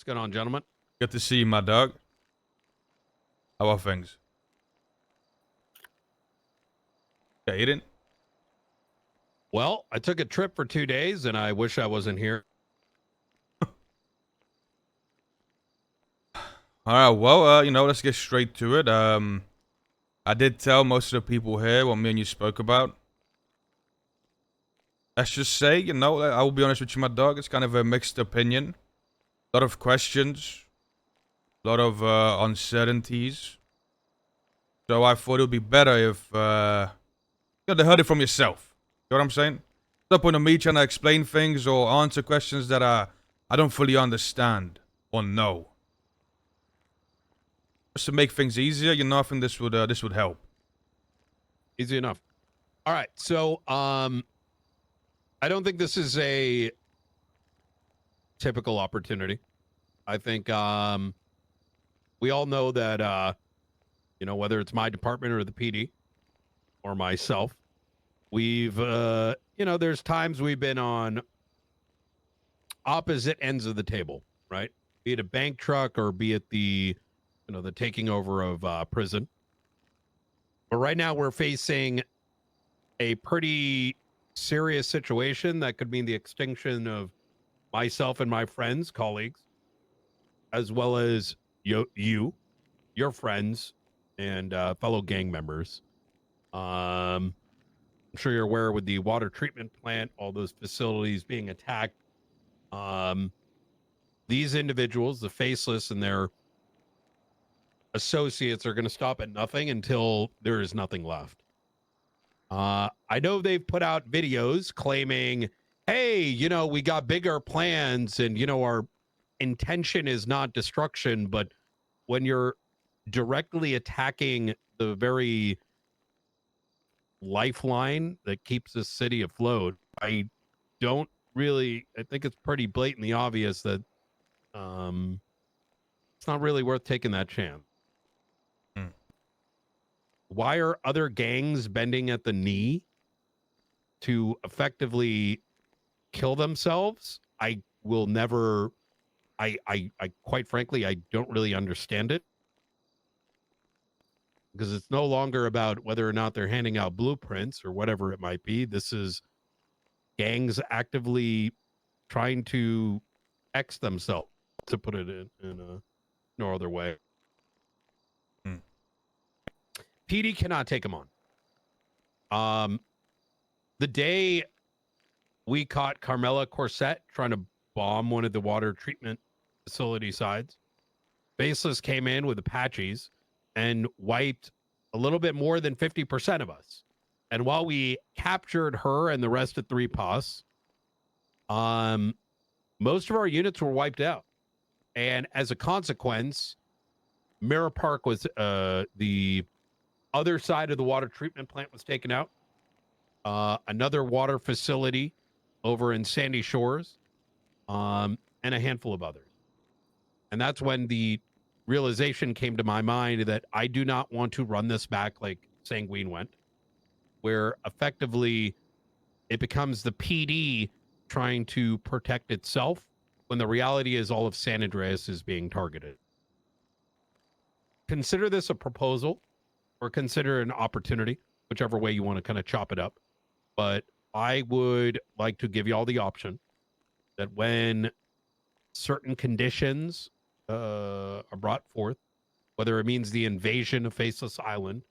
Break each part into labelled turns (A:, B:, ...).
A: What's going on, gentlemen?
B: Good to see you, my dog. How are things? Yeah, you didn't?
A: Well, I took a trip for 2 days, and I wish I wasn't here.
B: All right, well, let's get straight to it. I did tell most of the people here what me and you spoke about. Let's just say, I will be honest with you, my dog, it's kind of a mixed opinion. A lot of questions, a lot of uncertainties. So I thought it would be better if you heard it from yourself. You know what I'm saying? No point of me trying to explain things or answer questions that I don't fully understand or know. Just to make things easier, I think this would help.
A: Easy enough. All right, so I don't think this is a typical opportunity. I think we all know that whether it's my department or the PD or myself, we've there's times we've been on opposite ends of the table, right? Be it a bank truck or be it the taking over of prison. But right now we're facing a pretty serious situation that could mean the extinction of myself and my friends, colleagues, as well as your friends, and fellow gang members. I'm sure you're aware with the water treatment plant, all those facilities being attacked. These individuals, the faceless and their associates, are going to stop at nothing until there is nothing left. I know they've put out videos claiming, hey, we got bigger plans and, our intention is not destruction. But when you're directly attacking the very lifeline that keeps this city afloat, I think it's pretty blatantly obvious that it's not really worth taking that chance. Why are other gangs bending at the knee to effectively kill themselves? I will never. I quite frankly, I don't really understand it, because it's no longer about whether or not they're handing out blueprints or whatever it might be. This is gangs actively trying to X themselves, to put it in no other way. PD cannot take them on. The day we caught Carmela Corset trying to bomb one of the water treatment facility sides, Faceless came in with Apaches and wiped a little bit more than 50% of us. And while we captured her and the rest of 3POS, most of our units were wiped out. And as a consequence, Mirror Park was the other side of the water treatment plant was taken out. Another water facility over in Sandy Shores, and a handful of others. And that's when the realization came to my mind that I do not want to run this back like Sanguine went, where effectively it becomes the PD trying to protect itself when the reality is all of San Andreas is being targeted. Consider this a proposal or consider an opportunity, whichever way you want to kind of chop it up. But I would like to give you all the option that when certain conditions are brought forth, whether it means the invasion of Faceless Island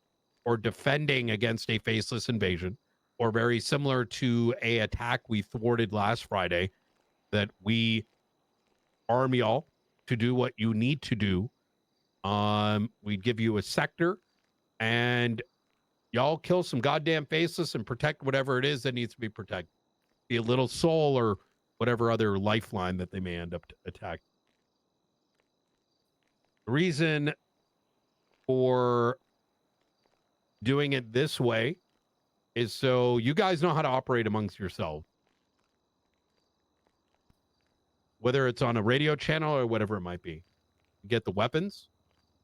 A: or defending against a faceless invasion, or very similar to a attack we thwarted last Friday, that we arm y'all to do what you need to do. We'd give you a sector and y'all kill some goddamn faceless and protect whatever it is that needs to be protected. Be a little soul or whatever other lifeline that they may end up attacking. The reason for doing it this way is so you guys know how to operate amongst yourselves. Whether it's on a radio channel or whatever it might be. You get the weapons,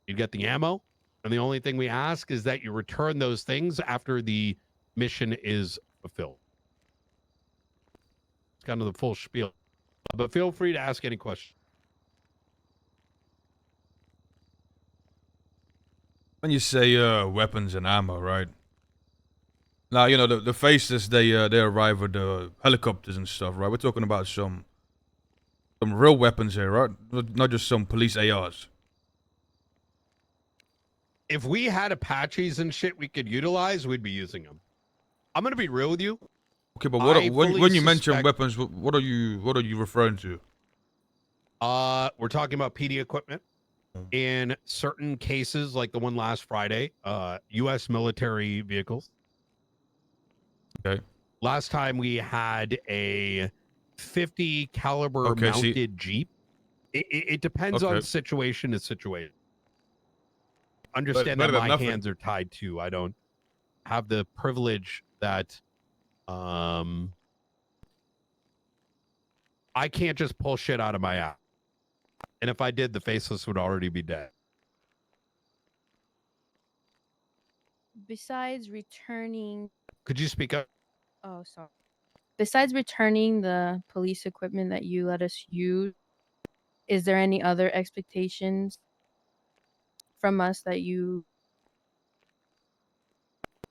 A: you get the ammo, and the only thing we ask is that you return those things after the mission is fulfilled. It's kind of the full spiel. But feel free to ask any questions.
B: when you say weapons and ammo, right? Now you know the faces they arrive with the helicopters and stuff, right? We're talking about some real weapons here, right? Not just some police ARs.
A: If we had Apaches and shit we could utilize, we'd be using them. I'm gonna be real with you.
B: Okay, but
A: I
B: when
A: fully
B: you mention
A: suspect-
B: weapons, what are you referring to?
A: We're talking about PD equipment. In certain cases, like the one last Friday, U.S. military vehicles.
B: Okay.
A: Last time we had a 50 caliber
B: Okay, see.
A: mounted Jeep. It depends on
B: Okay.
A: situation to situation. Understand
B: Better
A: that
B: than
A: my
B: nothing.
A: hands are tied too. I don't have the privilege that I can't just pull shit out of my ass. And if I did, the faceless would already be dead.
C: Besides returning,
A: Could you speak up?
C: oh, sorry. Besides returning the police equipment that you let us use, is there any other expectations from us that you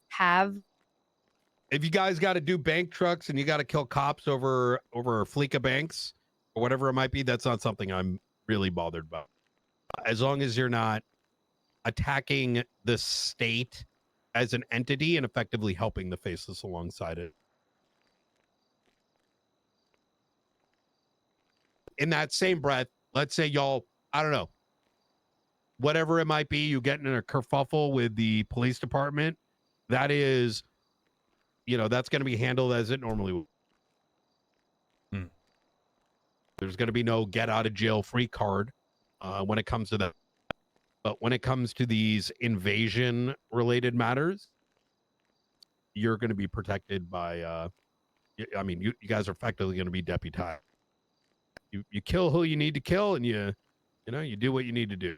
C: have?
A: If you guys got to do bank trucks and you got to kill cops over Fleeca banks or whatever it might be, that's not something I'm really bothered about. As long as you're not attacking the state as an entity and effectively helping the faceless alongside it. In that same breath, let's say y'all, I don't know, whatever it might be, you get in a kerfuffle with the police department. That is, that's going to be handled as it normally would. There's going to be no get out of jail free card when it comes to that. But when it comes to these invasion related matters, you're going to be protected by, you guys are effectively going to be deputized. You kill who you need to kill, and you do what you need to do.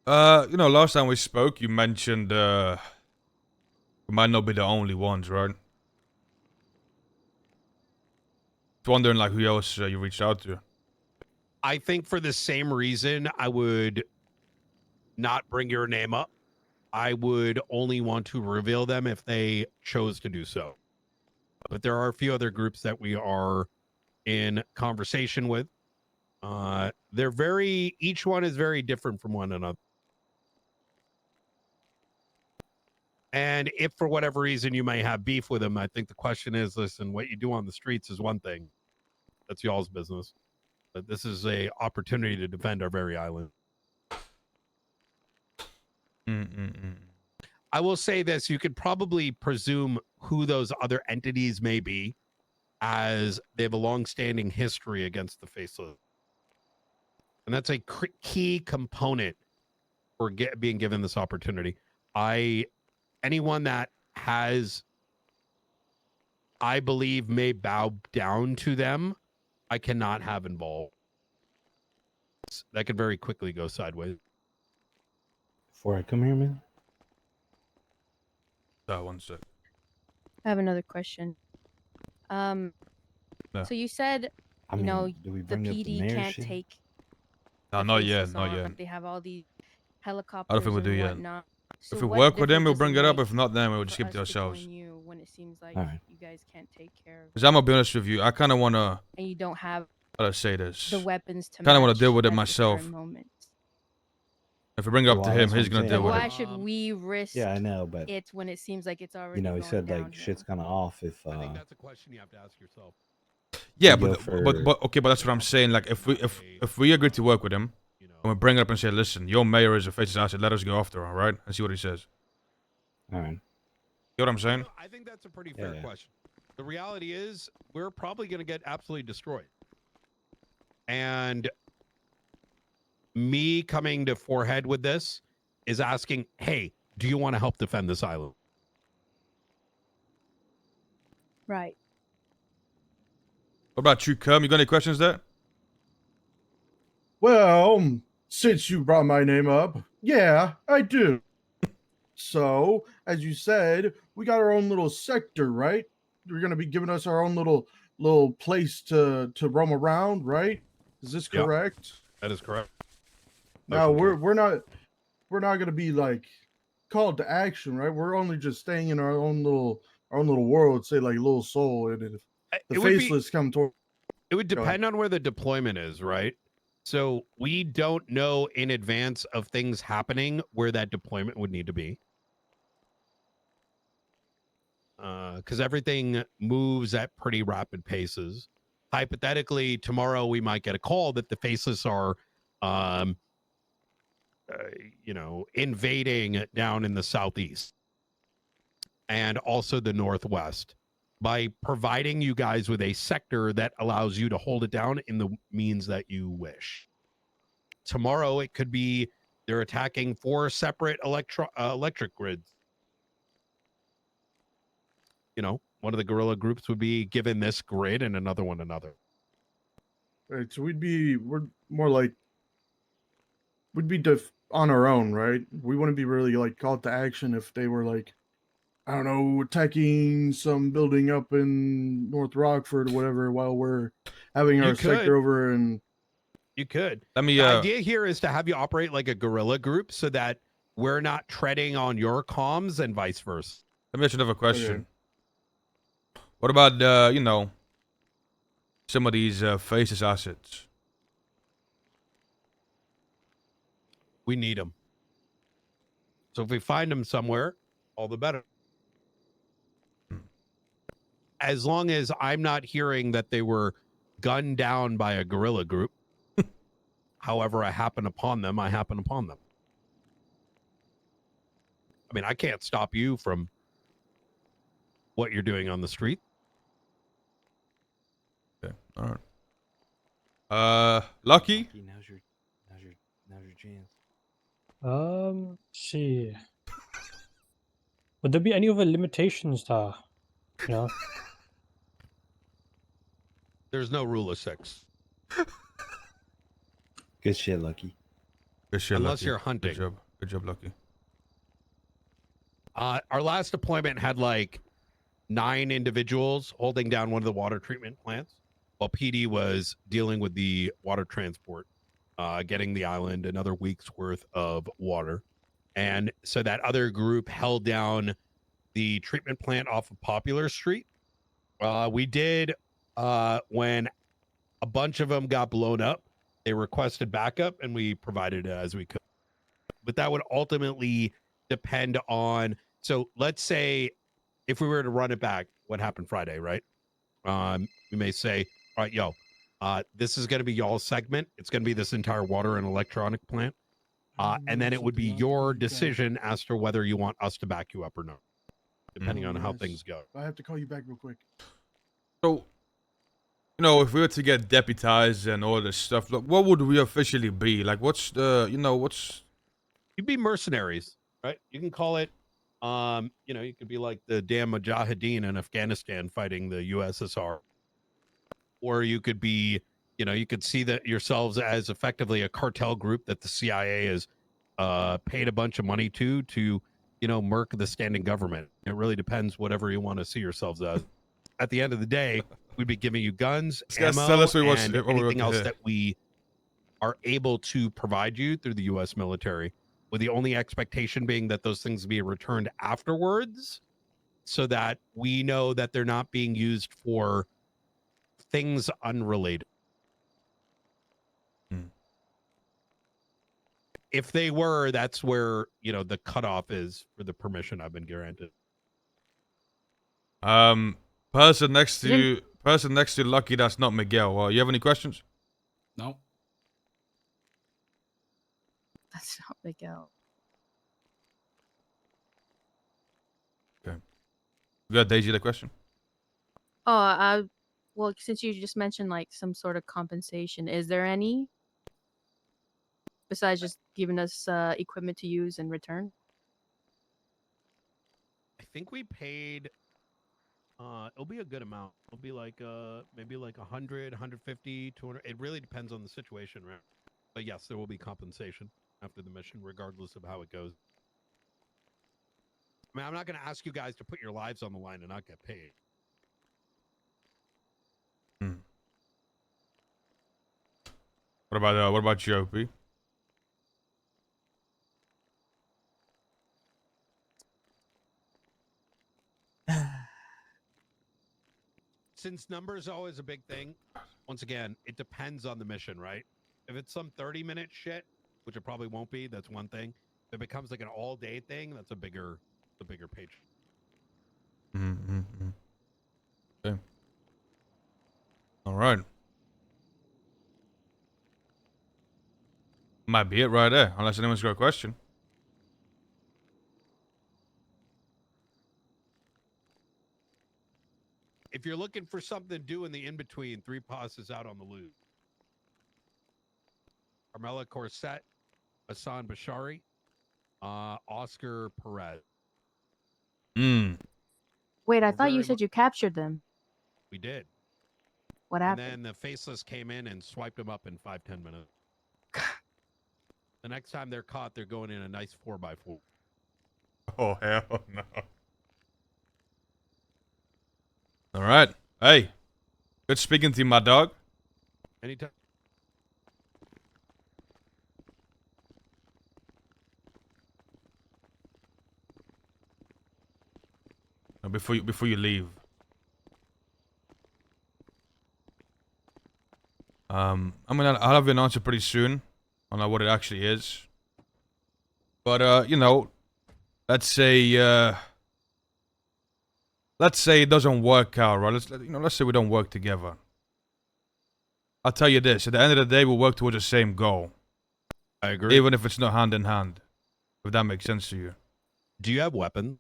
B: Last time we spoke, you mentioned we might not be the only ones, right? Just wondering, like, who else you reached out to.
A: I think for the same reason, I would not bring your name up. I would only want to reveal them if they chose to do so. But there are a few other groups that we are in conversation with. Each one is very different from one another. And if for whatever reason you may have beef with them, I think the question is, listen, what you do on the streets is one thing. That's y'all's business. But this is a opportunity to defend our very island. I will say this, you could probably presume who those other entities may be, as they have a long-standing history against the faceless. And that's a key component for being given this opportunity. Anyone that has, I believe, may bow down to them, I cannot have involved. That could very quickly go sideways.
D: Before I come here, man.
B: One sec.
C: I have another question.
B: Yeah.
C: So you said,
D: I mean, do we
C: the
D: bring up the
C: PD
D: mayor
C: can't
D: shit?
C: take.
B: No,
C: the
B: not yet,
C: faceless
B: not
C: on.
B: yet.
C: They have all these helicopters
B: I don't think we'll do
C: and
B: yet.
C: whatnot. So
B: If we
C: what
B: work with them,
C: difference
B: we'll
C: does
B: bring
C: it
B: it up.
C: make
B: If not, then we'll just
C: for
B: keep it to
C: us
B: ourselves.
C: join you when it seems like
D: Alright.
C: you guys can't take care of
B: Because I'm gonna be honest with you, I kind of wanna.
C: and you don't have
B: How to say this?
C: the weapons to
B: Kind of want
C: match
B: to deal with it
C: at the
B: myself.
C: current moment.
B: If we bring it up to
D: Well,
B: him,
D: that's what
B: he's
D: I'm
B: gonna
D: saying.
B: deal with
C: Why
B: it.
C: should we risk
D: Yeah, I know, but
C: it when it seems like it's already
D: he
C: going
D: said like
C: downhill?
D: shit's kind of off if
A: I think that's a question you have to ask yourself.
B: Yeah,
D: go
B: but
D: for-
B: okay, but that's what I'm saying. Like, if we agree to work with him, and we bring it up and say, listen, your mayor is a faceless asset, let us go after her, right? And see what he says.
D: all right.
B: You know what I'm saying?
A: I think that's a pretty fair
D: Yeah.
A: question. The reality is, we're probably going to get absolutely destroyed. And me coming to forehead with this is asking, hey, do you want to help defend this island?
C: Right.
B: What about you, Kerm? You got any questions there?
E: Well, since you brought my name up, yeah, I do. So, as you said, we got our own little sector, right? You're gonna be giving us our own little place to roam around, right? Is this
A: Yeah.
E: correct?
A: That is correct.
E: Now
A: Motion
E: we're not gonna be like called to action, right? We're only just staying in our own little world, say like little soul, and if the
A: It would be.
E: faceless come toward,
A: It would
E: Go ahead.
A: depend on where the deployment is, right? So we don't know in advance of things happening where that deployment would need to be. Because everything moves at pretty rapid paces. Hypothetically, tomorrow we might get a call that the faceless are, um, invading down in the southeast and also the northwest. By providing you guys with a sector that allows you to hold it down in the means that you wish. Tomorrow, it could be they're attacking 4 separate electric grids. One of the guerrilla groups would be given this grid and another one another.
E: right? So we're more like on our own, right? We wouldn't be really like called to action if they were like, I don't know, attacking some building up in North Rockford or whatever, while we're having
A: You
E: our
A: could.
E: sector over and
A: You could.
B: Let me.
A: The idea here is to have you operate like a guerrilla group so that we're not treading on your comms and vice versa.
B: Let me ask you another question.
E: Okay.
B: What about some of these faces assets?
A: We need them. So if we find them somewhere, all the better. As long as I'm not hearing that they were gunned down by a guerrilla group. However, I happen upon them. I mean, I can't stop you from what you're doing on the street.
B: Okay. All right. Lucky.
D: Now's your chance.
F: See. Would there be any other limitations there? You know?
A: There's no rule of 6.
D: Good shit, Lucky.
B: Good shit,
A: Unless
B: Lucky.
A: you're hunting.
B: Good job. Good job, Lucky.
A: Our last deployment had like 9 individuals holding down one of the water treatment plants while PD was dealing with the water transport, getting the island another week's worth of water. And so that other group held down the treatment plant off of Popular Street. We did, when a bunch of them got blown up, they requested backup and we provided it as we could. But that would ultimately depend on, so let's say if we were to run it back, what happened Friday, right? We may say, all right, this is going to be y'all's segment. It's going to be this entire water and electronic plant. And then it would be your decision as to whether you want us to back you up or not, depending on how things go.
E: I have to call you back real quick.
B: So, if we were to get deputized and all this stuff, like, what would we officially be? Like, what's the, what's...
A: You'd be mercenaries, right? You can call it, you could be like the damn Mujahideen in Afghanistan fighting the USSR. Or you could be, you could see that yourselves as effectively a cartel group that the CIA has paid a bunch of money to, murk the standing government. It really depends whatever you want to see yourselves as. At the end of the day, we'd be giving you guns, ammo,
B: tell us
A: and
B: what we want
A: anything
B: to
A: else
B: hear.
A: that we are able to provide you through the U.S. military, with the only expectation being that those things be returned afterwards so that we know that they're not being used for things unrelated. If they were, that's where, the cutoff is for the permission I've been granted.
B: Person next to Lucky, that's not Miguel. You have any questions?
G: No.
C: That's not Miguel.
B: Okay. You got Daisy the question?
C: Oh, well, since you just mentioned like some sort of compensation, is there any besides just giving us equipment to use in return?
A: I think we paid, it'll be a good amount. It'll be like, maybe like 100, 150, 200. It really depends on the situation, right? But yes, there will be compensation after the mission, regardless of how it goes. I mean, I'm not going to ask you guys to put your lives on the line and not get paid.
B: What about GOP?
A: Since numbers are always a big thing, once again, it depends on the mission, right? If it's some 30-minute shit, which it probably won't be, that's one thing. If it becomes like an all-day thing, that's a bigger page.
B: Mm-hmm. Okay. All right. Might be it right there, unless anyone's got a question.
A: If you're looking for something to do in the in-between, 3 passes out on the loot. Carmela Corset, Hassan Bashari, Oscar Perez.
C: Wait, I
A: We're
C: thought you
A: very
C: said you captured them.
A: We did.
C: What
A: And
C: happened?
A: then the faceless came in and swiped them up in 5-10 minutes. The next time they're caught, they're going in a nice 4x4.
B: Oh, hell no. All right. Hey, good speaking to you, my dog.
A: Anytime.
B: Before you leave. I mean, I'll have an answer pretty soon on what it actually is. But you know, let's say it doesn't work out, right? Let's say we don't work together. I'll tell you this: at the end of the day, we'll work towards the same goal,
A: I agree.
B: even if it's not hand in hand. If that makes sense to you.
A: Do you have weapons?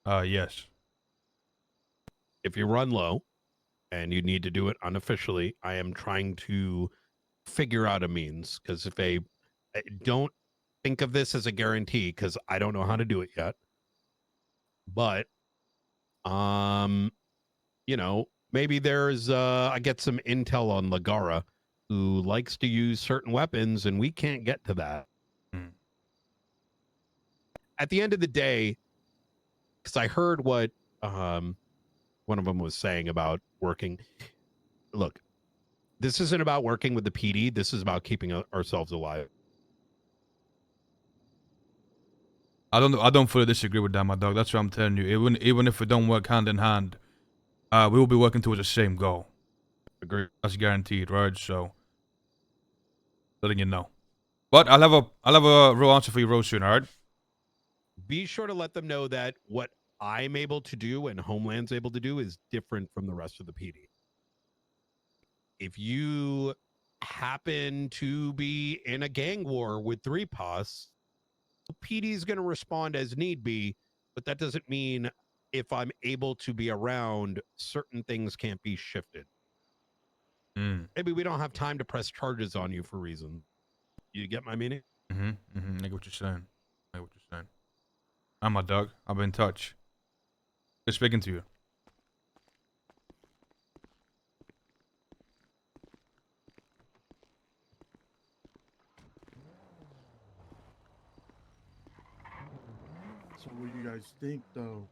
B: Yes.
A: If you run low and you need to do it unofficially, I am trying to figure out a means, because if I don't think of this as a guarantee, because I don't know how to do it yet. But you know, maybe there's I get some intel on Lagara, who likes to use certain weapons, and we can't get to that.
B: Hmm.
A: At the end of the day, because I heard what one of them was saying about working. Look, this isn't about working with the PD. This is about keeping ourselves alive.
B: I don't fully disagree with that, my dog. That's what I'm telling you. Even if we don't work hand in hand, we will be working towards the same goal.
A: Agree.
B: That's guaranteed, right? So, letting you know. But I'll have a real answer for you real soon, alright?
A: Be sure to let them know that what I'm able to do and Homeland's able to do is different from the rest of the PD. If you happen to be in a gang war with 3POS, PD is going to respond as need be, but that doesn't mean if I'm able to be around, certain things can't be shifted. Maybe we don't have time to press charges on you for reasons. You get my meaning?
B: I get what you're saying. I'm my dog. I'll be in touch. Good speaking to you.
E: So what do you guys think, though?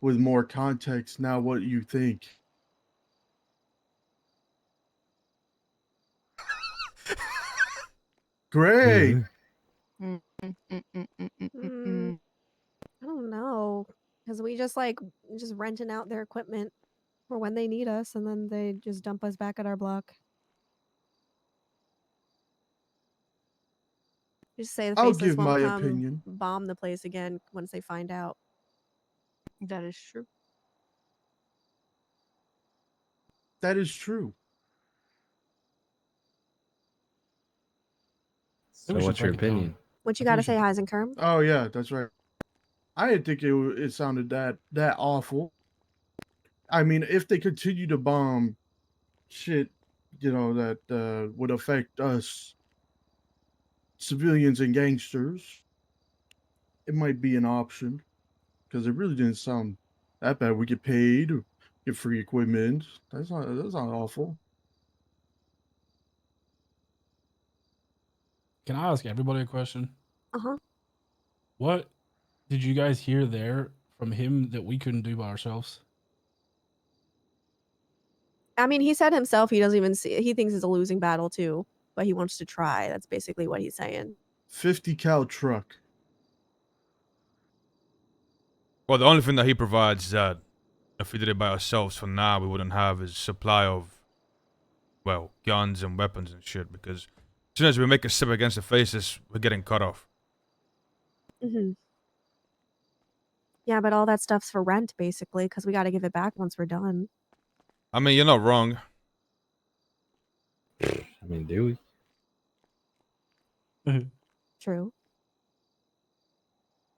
E: With more context, now what do you think? Great.
C: Mm, mm, mm, mm, mm, mm, mm,
G: Mm,
C: mm.
G: I don't know, because we just renting out their equipment for when they need us, and then they just dump us back at our block. Just say the
E: I'll
G: faceless
E: give
G: won't
E: my
G: come
E: opinion.
G: bomb the place again once they find out.
C: That is true.
E: That is true.
D: So
F: we should
D: what's your
F: break it down.
D: opinion?
G: What you
F: I think
G: got to
F: we
G: say, Heisenkerm?
E: Oh yeah, that's right. I didn't think it sounded that awful. I mean, if they continue to bomb shit, that would affect us civilians and gangsters, it might be an option because it really didn't sound that bad. We get paid, get free equipment. That's not awful.
H: Can I ask everybody a question?
G: Uh-huh.
H: What did you guys hear there from him that we couldn't do by ourselves?
G: I mean, he said himself he doesn't even see. He thinks it's a losing battle too, but he wants to try. That's basically what he's saying.
E: 50 cal truck.
B: Well, the only thing that he provides that if we did it by ourselves for now, we wouldn't have his supply of, well, guns and weapons and shit. Because as soon as we make a step against the faces, we're getting cut off.
G: Hmm. Yeah, but all that stuff's for rent basically, because we got to give it back once we're done.
B: I mean, you're not wrong.
D: I mean, do we?
G: True.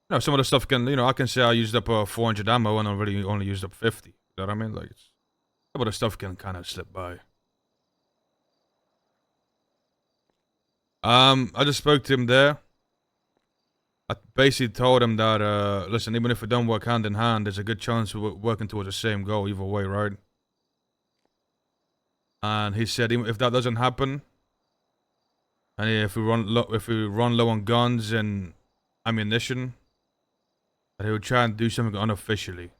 B: You know, some of the stuff can, I can say I used up 400 ammo and I really only used up 50. You know what I mean? Like, some of the stuff can kind of slip by. I just spoke to him there. I basically told him that, listen, even if we don't work hand in hand, there's a good chance we're working towards the same goal either way, right? And he said, even if that doesn't happen, and if we run low on guns and ammunition, that he would try and do something unofficially.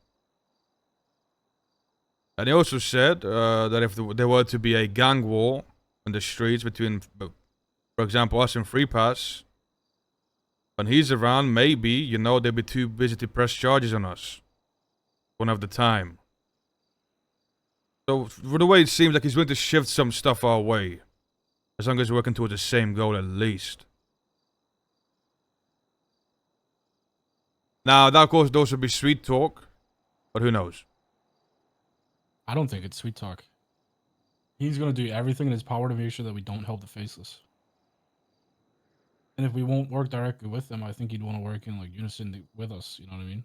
B: And he also said that if there were to be a gang war in the streets between, for example, us and Free Pass, when he's around, maybe, they'll be too busy to press charges on us. Won't have the time. So, for the way it seems like he's willing to shift some stuff our way. As long as we're working towards the same goal at least. Now, that of course, those would be sweet talk. But who knows?
H: I don't think it's sweet talk. He's gonna do everything in his power to make sure that we don't help the faceless. And if we won't work directly with them, I think he'd want to work in like unison with us. You know what I mean?